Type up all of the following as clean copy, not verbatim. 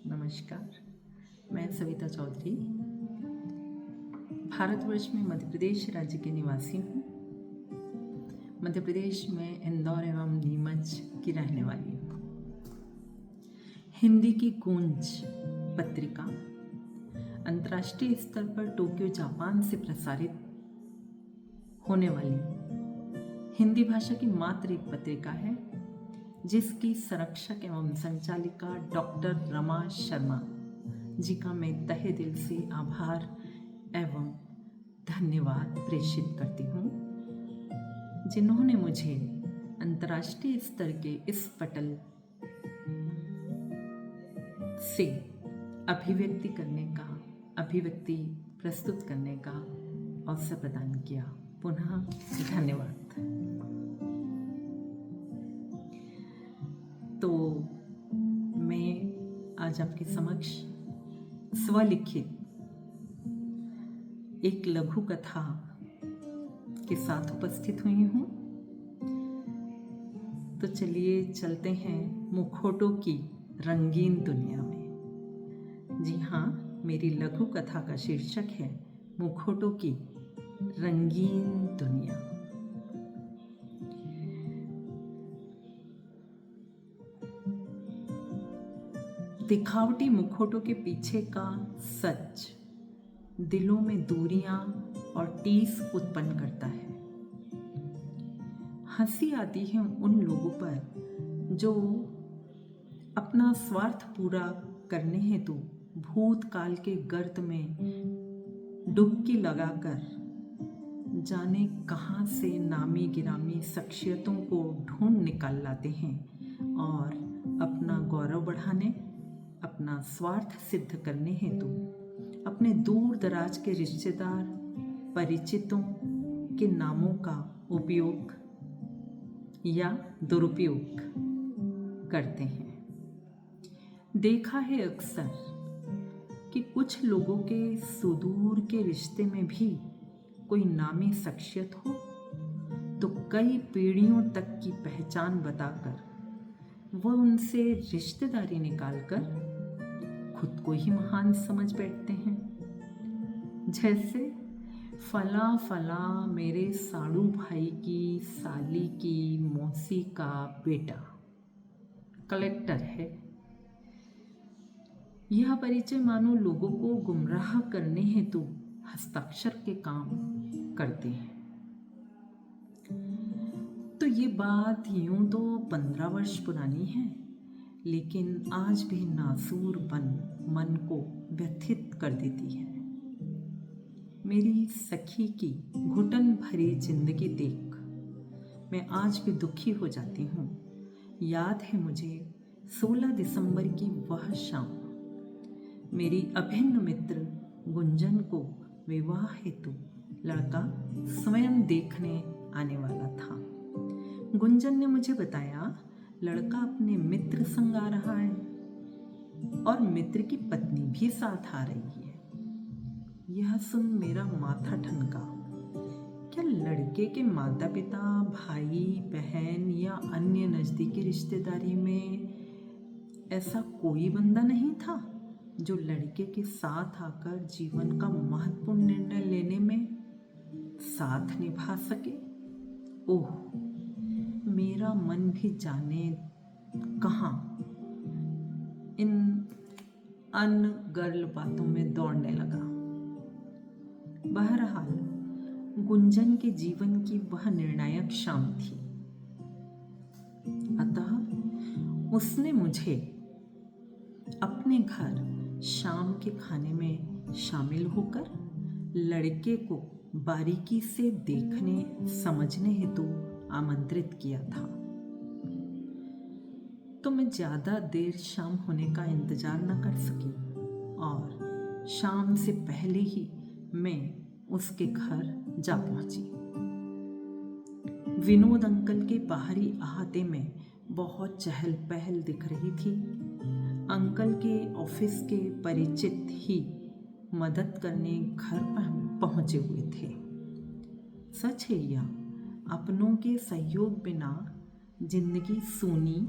नमस्कार, मैं सविता चौधरी भारतवर्ष में मध्य प्रदेश राज्य की निवासी हूँ। मध्य प्रदेश में इंदौर एवं नीमच की रहने वाली हूँ। हिंदी की गूंज पत्रिका अंतर्राष्ट्रीय स्तर पर टोक्यो जापान से प्रसारित होने वाली हिंदी भाषा की मात्र एक पत्रिका है, जिसकी संरक्षक एवं संचालिका डॉक्टर रमा शर्मा जी का मैं तहे दिल से आभार एवं धन्यवाद प्रेषित करती हूँ, जिन्होंने मुझे अंतर्राष्ट्रीय स्तर के इस पटल से अभिव्यक्ति प्रस्तुत करने का अवसर प्रदान किया। पुनः धन्यवाद। तो मैं आज आपके समक्ष स्वलिखित एक लघु कथा के साथ उपस्थित हुई हूँ। तो चलिए चलते हैं मुखौटों की रंगीन दुनिया में। जी हाँ, मेरी लघु कथा का शीर्षक है मुखौटों की रंगीन दुनिया। दिखावटी मुखौटों के पीछे का सच दिलों में दूरियां और टीस उत्पन्न करता है। हंसी आती है उन लोगों पर जो अपना स्वार्थ पूरा करने हेतु भूतकाल के गर्त में डुबकी लगाकर जाने कहां से नामी गिरामी शख्सियतों को ढूंढ निकाल लाते हैं और अपना गौरव बढ़ाने, अपना स्वार्थ सिद्ध करने हेतु अपने दूर दराज के रिश्तेदार परिचितों के नामों का उपयोग या दुरुपयोग करते हैं। देखा है अक्सर कि कुछ लोगों के सुदूर के रिश्ते में भी कोई नामी शख्सियत हो तो कई पीढ़ियों तक की पहचान बताकर वह उनसे रिश्तेदारी निकालकर खुद को ही महान समझ बैठते हैं। जैसे फला फला मेरे साड़ू भाई की साली की मौसी का बेटा कलेक्टर है। यह परिचय मानो लोगों को गुमराह करने हेतु हस्ताक्षर के काम करते हैं। तो ये बात यूं तो 15 वर्ष पुरानी है, लेकिन आज भी नासूर मन को व्यथित कर देती है। मेरी सखी की घुटन भरी जिंदगी देख मैं आज भी दुखी हो जाती हूँ। याद है मुझे 16 दिसंबर की वह शाम, मेरी अभिन्न मित्र गुंजन को विवाह हेतु लड़का स्वयं देखने आने वाला था। गुंजन ने मुझे बताया लड़का अपने मित्र संग आ रहा है और मित्र की पत्नी भी साथ आ रही है। यह सुन मेरा माथा ठनका। क्या लड़के के माता पिता, भाई बहन या अन्य नजदीकी रिश्तेदारी में ऐसा कोई बंदा नहीं था जो लड़के के साथ आकर जीवन का महत्वपूर्ण निर्णय लेने में साथ निभा सके? ओह, मेरा मन भी जाने कहाँ इन अनगर्ल बातों में दौड़ने लगा। बहरहाल गुंजन के जीवन की वह निर्णायक शाम थी। अतः उसने मुझे अपने घर शाम के खाने में शामिल होकर लड़के को बारीकी से देखने समझने हेतु आमंत्रित किया था। तो मैं ज़्यादा देर शाम होने का इंतजार न कर सकी और शाम से पहले ही मैं उसके घर जा पहुंची। विनोद अंकल के बाहरी अहाते में बहुत चहल पहल दिख रही थी। अंकल के ऑफिस के परिचित ही मदद करने घर पहुंचे हुए थे। सच है यह, अपनों के सहयोग बिना जिंदगी सूनी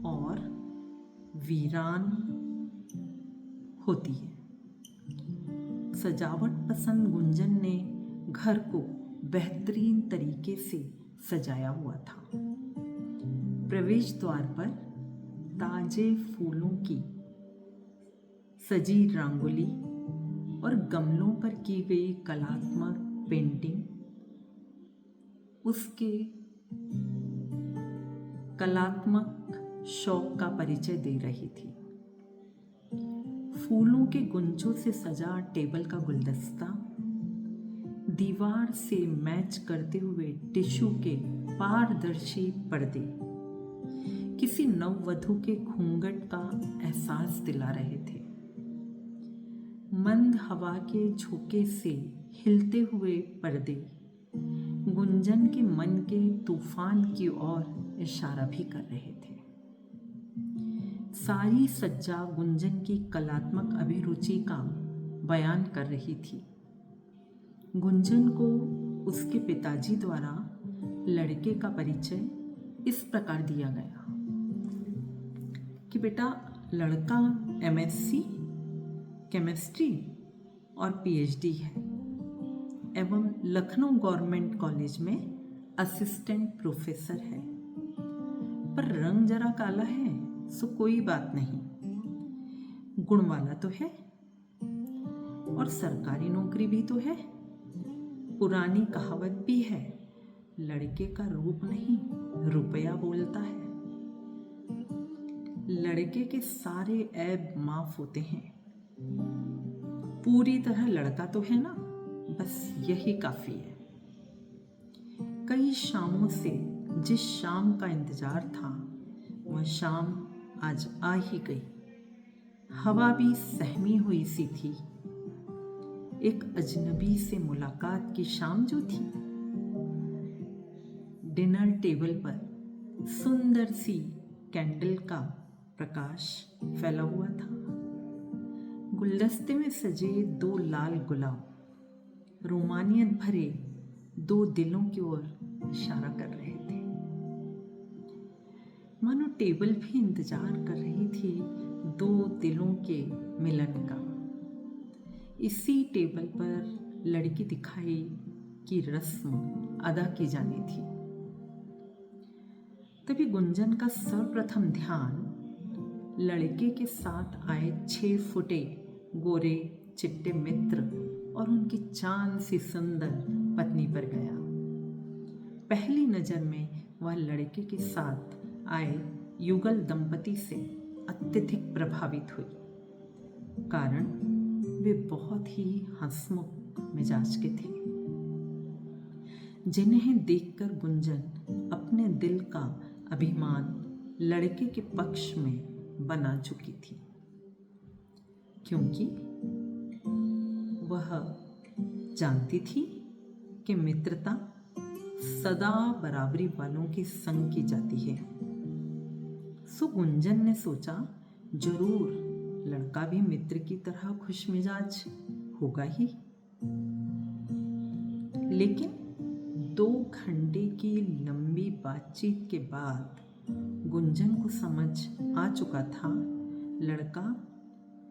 और वीरान होती है। सजावट पसंद गुंजन ने घर को बेहतरीन तरीके से सजाया हुआ था। प्रवेश द्वार पर ताजे फूलों की सजी रंगोली और गमलों पर की गई कलात्मक पेंटिंग उसके कलात्मक शौक का परिचय दे रही थी। फूलों के गुंचों से सजा टेबल का गुलदस्ता, दीवार से मैच करते हुए टिश्यू के पारदर्शी पर्दे किसी नववधु के घूंघट का एहसास दिला रहे थे। मंद हवा के झोंके से हिलते हुए पर्दे गुंजन के मन के तूफान की ओर इशारा भी कर रहे थे। सारी सज्जा गुंजन की कलात्मक अभिरुचि का बयान कर रही थी। गुंजन को उसके पिताजी द्वारा लड़के का परिचय इस प्रकार दिया गया कि बेटा, लड़का MSc केमिस्ट्री और PhD है एवं लखनऊ गवर्नमेंट कॉलेज में असिस्टेंट प्रोफेसर है, पर रंग जरा काला है, सो कोई बात नहीं, गुण वाला तो है और सरकारी नौकरी भी तो है। पुरानी कहावत भी है, लड़के का रूप नहीं रुपया बोलता है। लड़के के सारे ऐब माफ होते हैं, पूरी तरह लड़का तो है ना, बस यही काफी है। कई शामों से जिस शाम का इंतजार था वह शाम आज आ ही गई। हवा भी सहमी हुई सी थी। एक अजनबी से मुलाकात की शाम जो थी। डिनर टेबल पर सुंदर सी कैंडल का प्रकाश फैला हुआ था। गुलदस्ते में सजे 2 लाल गुलाब रोमानियत भरे 2 दिलों की ओर इशारा कर रहे थे। मानो टेबल भी इंतजार कर रही थी 2 दिलों के मिलन का। इसी टेबल पर लड़की दिखाई की रस्म अदा की जानी थी। तभी गुंजन का सर्वप्रथम ध्यान लड़के के साथ आए 6 फुटे गोरे चिट्टे मित्र और उनकी चांद सी सुंदर पत्नी पर गया। पहली नजर में वह लड़के के साथ आए युगल दंपति से अत्यधिक प्रभावित हुई, कारण वे बहुत ही हंसमुख मिजाज के थे, जिन्हें देखकर गुंजन अपने दिल का अभिमान लड़के के पक्ष में बना चुकी थी, क्योंकि वह जानती थी कि मित्रता सदा बराबरी वालों के संग की जाती है। सो गुंजन ने सोचा, जरूर लड़का भी मित्र की तरह खुश मिजाज होगा ही। लेकिन 2 घंटे की लंबी बातचीत के बाद गुंजन को समझ आ चुका था, लड़का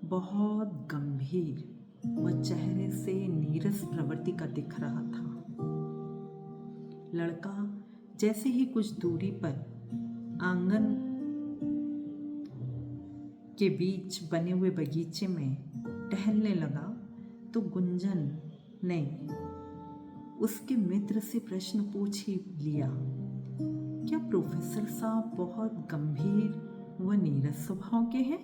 बहुत गंभीर व चेहरे से नीरस प्रवृत्ति का दिख रहा था। लड़का जैसे ही कुछ दूरी पर आंगन के बीच बने हुए बगीचे में टहलने लगा तो गुंजन ने उसके मित्र से प्रश्न पूछ ही लिया, क्या प्रोफेसर साहब बहुत गंभीर व नीरस स्वभाव के हैं?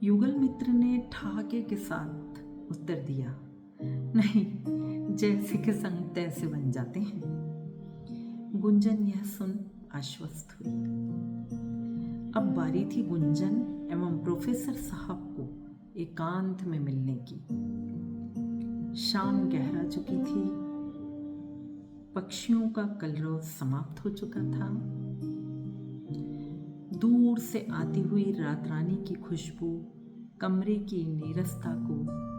युगल मित्र ने ठाके के साथ उत्तर दिया, नहीं, जैसे के संग तैसे बन जाते हैं। गुंजन यह सुन आश्वस्त हुई। अब बारी थी गुंजन एवं प्रोफेसर साहब को एकांत में मिलने की। शाम गहरा चुकी थी, पक्षियों का कलरव समाप्त हो चुका था। दूर से आती हुई रात रानी की खुशबू कमरे की नीरसता को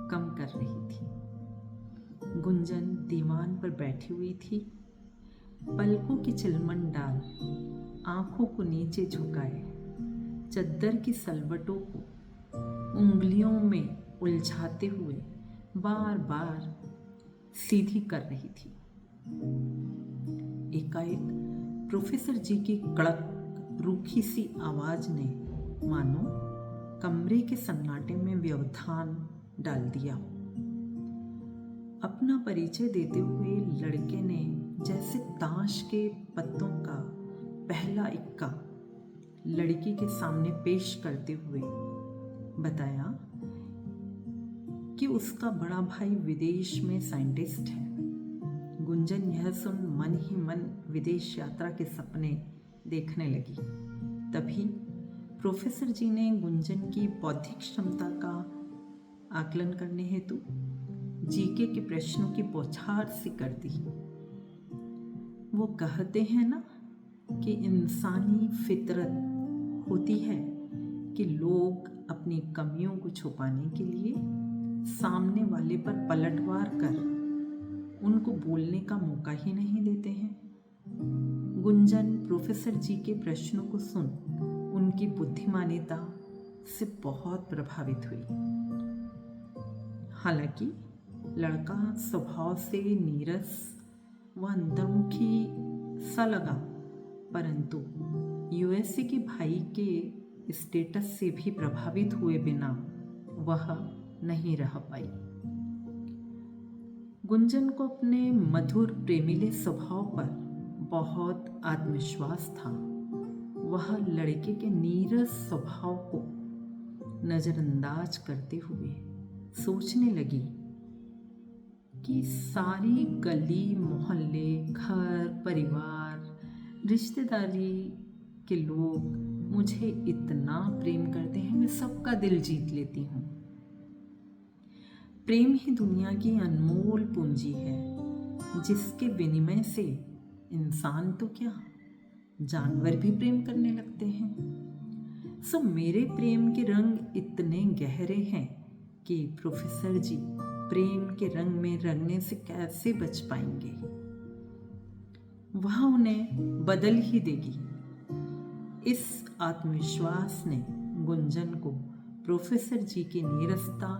कम कर रही थी। गुंजन दीवान पर बैठी हुई थी, पलकों की चिलमन डाल आंखों को नीचे झुकाए चद्दर की सलवटों को उंगलियों में उलझाते हुए बार बार सीधी कर रही थी। एकाएक प्रोफेसर जी की कड़क रूखी सी आवाज ने मानो कमरे के सन्नाटे में व्यवधान डाल दिया। अपना परिचय देते हुए लड़के ने जैसे ताश के पत्तों का पहला इक्का लड़की के सामने पेश करते हुए बताया कि उसका बड़ा भाई विदेश में साइंटिस्ट है। गुंजन यह सुन मन ही मन विदेश यात्रा के सपने देखने लगी। तभी प्रोफेसर जी ने गुंजन की बौद्धिक क्षमता का आकलन करने हेतु जीके के प्रश्नों की बौछार सी कर दी। वो कहते हैं ना कि इंसानी फितरत होती है कि लोग अपनी कमियों को छुपाने के लिए सामने वाले पर पलटवार कर उनको बोलने का मौका ही नहीं देते हैं। गुंजन प्रोफेसर जी के प्रश्नों को सुन उनकी बुद्धिमानिता से बहुत प्रभावित हुई। हालांकि लड़का स्वभाव से नीरस व अंतर्मुखी सा लगा, परंतु यूएसए के भाई के स्टेटस से भी प्रभावित हुए बिना वह नहीं रह पाई। गुंजन को अपने मधुर प्रेमीले स्वभाव पर बहुत आत्मविश्वास था। वह लड़के के नीरस स्वभाव को नजरअंदाज करते हुए सोचने लगी कि सारी गली मोहल्ले घर परिवार रिश्तेदारी के लोग मुझे इतना प्रेम करते हैं, मैं सबका दिल जीत लेती हूँ। प्रेम ही दुनिया की अनमोल पूंजी है, जिसके विनिमय से इंसान तो क्या जानवर भी प्रेम करने लगते हैं। सो मेरे प्रेम के रंग इतने गहरे हैं कि प्रोफेसर जी प्रेम के रंग में रंगने से कैसे बच पाएंगे। वह उन्हें बदल ही देगी। इस आत्मविश्वास ने गुंजन को प्रोफेसर जी की नीरसता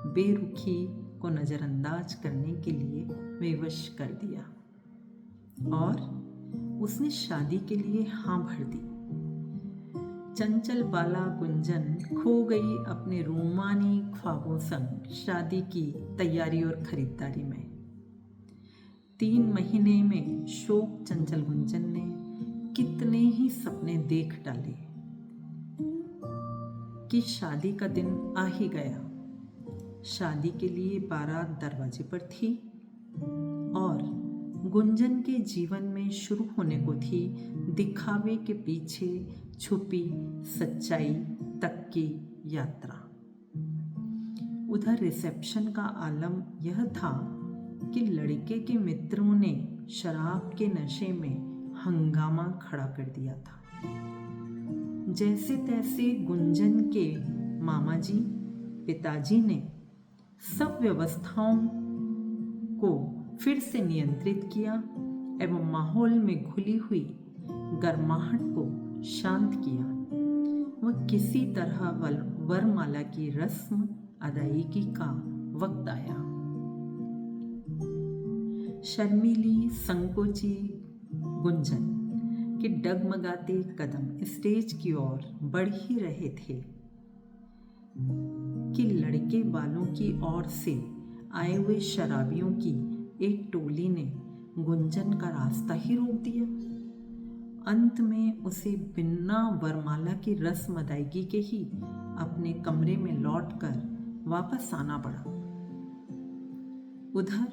बेरुखी को नजरअंदाज करने के लिए विवश कर दिया और उसने शादी के लिए हाँ भर दी। चंचल बाला गुंजन खो गई अपने रोमानी ख्वाबों संग शादी की तैयारी और खरीदारी में। 3 महीने में शोक चंचल गुंजन ने कितने ही सपने देख डाले कि शादी का दिन आ ही गया। शादी के लिए बारात दरवाजे पर थी और गुंजन के जीवन में शुरू होने को थी दिखावे के पीछे छुपी सच्चाई तक की यात्रा। उधर रिसेप्शन का आलम यह था कि लड़के के मित्रों ने शराब के नशे में हंगामा खड़ा कर दिया था। जैसे तैसे गुंजन के मामा जी पिताजी ने सब व्यवस्थाओं को फिर से नियंत्रित किया एवं माहौल में घुली हुई गर्माहट को शांत किया। वह किसी तरह वरमाला की रस्म अदायगी का वक्त आया। शर्मीली संकोची गुंजन के डगमगाते कदम स्टेज की ओर बढ़ ही रहे थे कि लड़के वालों की ओर से आए हुए शराबियों की एक टोली ने गुंजन का रास्ता ही रोक दिया। अंत में उसे बिना वरमाला की रस्म अदायगी के ही अपने कमरे में लौटकर वापस आना पड़ा। उधर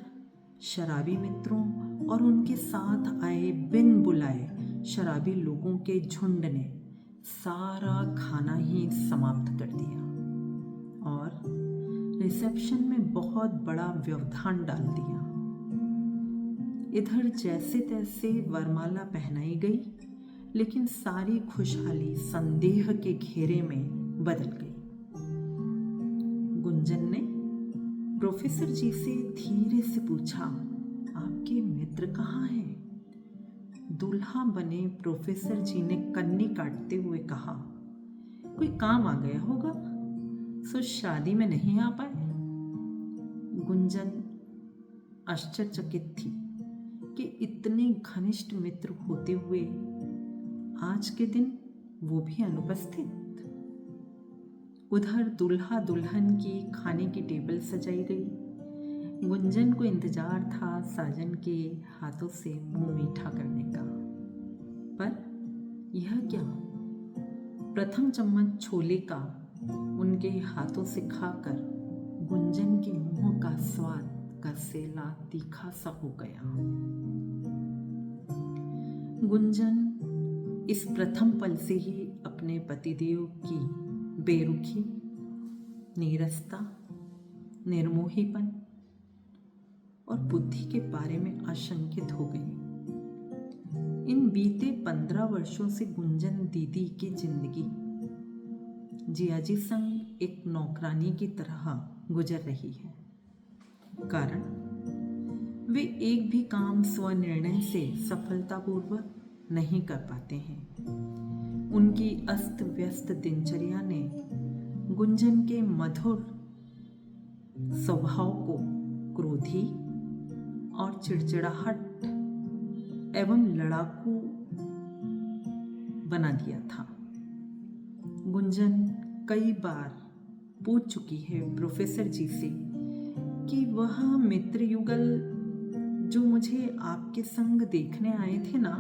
शराबी मित्रों और उनके साथ आए बिन बुलाए शराबी लोगों के झुंड ने सारा खाना ही समाप्त कर दिया और रिसेप्शन में बहुत बड़ा व्यवधान डाल दिया। इधर जैसे तैसे वरमाला पहनाई गई, लेकिन सारी खुशहाली संदेह के घेरे में बदल गई। गुंजन ने प्रोफेसर जी से धीरे से पूछा, आपके मित्र कहाँ हैं? दूल्हा बने प्रोफेसर जी ने कन्नी काटते हुए कहा, कोई काम आ गया होगा, सो शादी में नहीं आ पाए। गुंजन आश्चर्यचकित थी कि इतने घनिष्ठ मित्र होते हुए आज के दिन वो भी अनुपस्थित। उधर दूल्हा दुल्हन की खाने की टेबल सजाई गई। गुंजन को इंतजार था साजन के हाथों से मुंह मीठा करने का, पर यह क्या, प्रथम चम्मच छोले का उनके हाथों से खाकर गुंजन के मुंह का स्वाद का सेला तीखा सा हो गया। गुंजन इस प्रथम पल से ही अपने पतिदेव की बेरुखी, नीरसता, निर्मोहीपन और बुद्धि के बारे में आशंकित हो गई। इन बीते 15 वर्षों से गुंजन दीदी की जिंदगी जियाजी संग एक नौकरानी की तरह गुजर रही है। कारण वे एक भी काम स्वनिर्णय से सफलतापूर्वक नहीं कर पाते हैं। उनकी अस्त व्यस्त दिनचर्या ने गुंजन के मधुर स्वभाव को क्रोधी और चिड़चिड़ाहट एवं लड़ाकू बना दिया था। गुंजन कई बार पूछ चुकी है प्रोफेसर जी से कि वह मित्र युगल जो मुझे आपके संग देखने आए थे ना,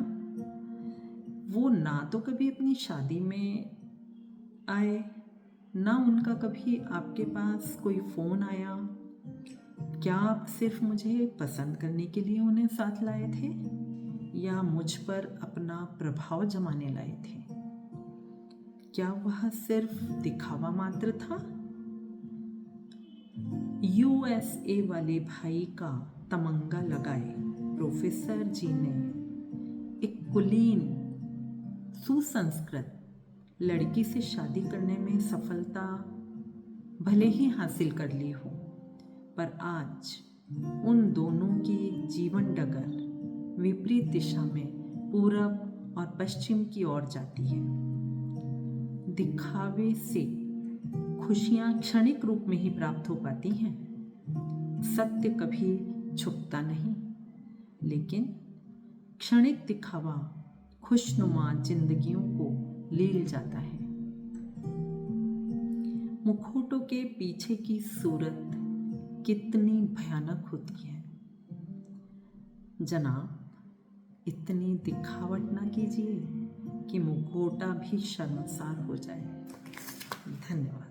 वो ना तो कभी अपनी शादी में आए, ना उनका कभी आपके पास कोई फ़ोन आया। क्या आप सिर्फ मुझे पसंद करने के लिए उन्हें साथ लाए थे या मुझ पर अपना प्रभाव जमाने लाए थे? क्या वह सिर्फ दिखावा मात्र था? USA वाले भाई का तमंगा लगाए प्रोफेसर जी ने एक कुलीन सुसंस्कृत लड़की से शादी करने में सफलता भले ही हासिल कर ली हो, पर आज उन दोनों की जीवन डगर विपरीत दिशा में पूरब और पश्चिम की ओर जाती है। दिखावे से खुशियां क्षणिक रूप में ही प्राप्त हो पाती हैं। सत्य कभी छुपता नहीं, लेकिन क्षणिक दिखावा खुशनुमा जिंदगियों को लील जाता है। मुखौटों के पीछे की सूरत कितनी भयानक होती है। जनाब, इतनी दिखावट ना कीजिए कि मुखौटा भी शर्मसार हो जाए। धन्यवाद।